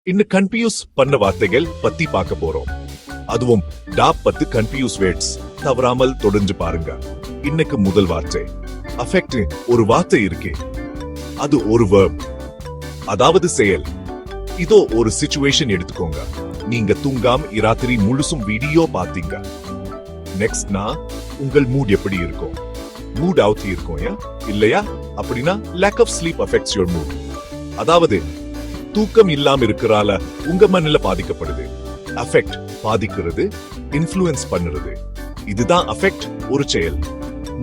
இன்னும் கன்ஃபியூஸ் பண்ண வார்த்தைகள் பத்தி பார்க்க போறோம். அதுவும் டாப் 10 கன்ஃபியூஸ் வேர்ட்ஸ். தவறாமல் தொடர்ந்து பாருங்க. இன்னைக்கு முதல் வார்த்தை அஃபெக்ட். ஒரு வார்த்தை இருக்கே, அது ஒரு verb, அதாவது செயல். இதோ ஒரு சிச்சுவேஷன் எடுத்துக்கோங்க. நீங்க தூங்காம இராத்திரி முழுசும் வீடியோ பார்த்தீங்க. நெக்ஸ்ட்னா உங்கள் மூட் எப்படி இருக்கும்? மூட் அவுட் இருக்கும் இல்லையா? அப்படின்னா lack of sleep affects your mood. அதாவது தூக்கம் இல்லாம இருக்கிறால உங்க மனநில பாதிக்கப்படுது. அஃபெக்ட் பாதிக்கிறது, இன்ஃப்ளூயன்ஸ் பண்ணுறது. இதுதான் அஃபெக்ட், ஒரு செயல்.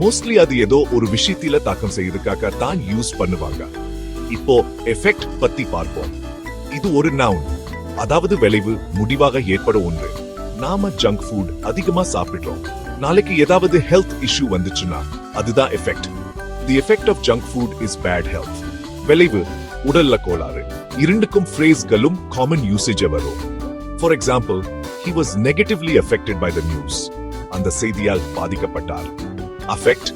மோஸ்ட்லி அது ஏதோ ஒரு விஷயத்தில தாக்கம் செய்யறதுக்காக தான் யூஸ் பண்ணுவாங்க. இப்போ எஃபெக்ட் பத்தி பார்ப்போம். இது ஒரு நவுன், அதாவது விளைவு, முடிவாக ஏற்பட ஒன்று. நாம ஜங்க் ஃபுட் அதிகமா சாப்பிடுறோம். நாளைக்கு ஏதாவது ஹெல்த் இஷ்யூ வந்துச்சுன்னா அதுதான் effect. The effect of junk food is bad health. விளைவு உடல்ல கோளாறு. இரண்டுக்கும் ஃப்ரேஸ்களும் காமன் யூசேஜ் வரும். For example, he was negatively affected by the news. அந்த செய்தியால் பாதிக்கப்பட்டார். அஃபெக்ட்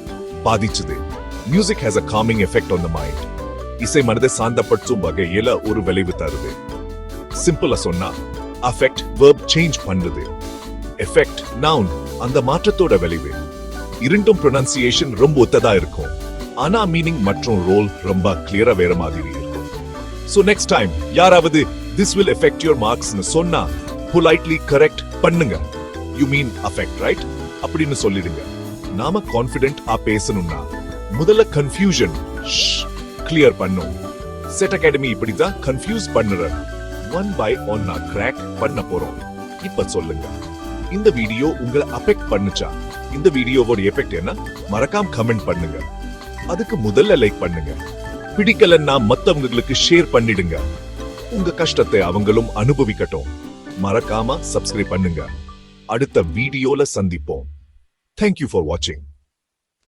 பாதிச்சது. Music has a calming effect on the mind. இசை மனதை சாந்தப்படுத்தும் வகையில ஒரு விளைவு தருது. சிம்பிளா சொன்னா அஃபெக்ட் verb change பண்ணுது. எஃபெக்ட் நவுன், அந்த மாற்றத்தோட விளைவு. இரண்டும் ப்ரொனன்சியேஷன் ரொம்ப ஒத்ததா இருக்கும், ஆனா மீனிங் மற்றும் ரோல் ரொம்ப கிளியரா வேற மாதிரி இருக்கும். So next time யாராவது this will affect your marks னு சொன்னா politely correct பண்ணுங்க. You mean affect, right? அப்படின்னு சொல்லிடுங்க. நாம கான்ஃபிடென்ட் பேசணும்னா முதல்ல கன்ஃபியூஷன் கிளியர் பண்ணும். செட் அகாடமி இப்படிதான் கன்ஃபியூஸ் பண்ணுற ஒன் பை ஒன்னா கிராக் பண்ண போறோம். இப்ப சொல்லுங்க, இந்த வீடியோ உங்களை அஃபெக்ட் பண்ணுச்சா? இந்த வீடியோவோட எஃபெக்ட் என்ன? மறக்காம கமெண்ட் பண்ணுங்க. அதுக்கு முதல்ல லைக் பண்ணுங்க. பிடிக்கலன்னா மத்தவங்களுக்கு ஷேர் பண்ணிடுங்க. உங்க கஷ்டத்தை அவங்களும் அனுபவிக்கட்டும். மறக்காம சப்ஸ்கிரைப் பண்ணுங்க. அடுத்த வீடியோல சந்திப்போம். Thank you for watching.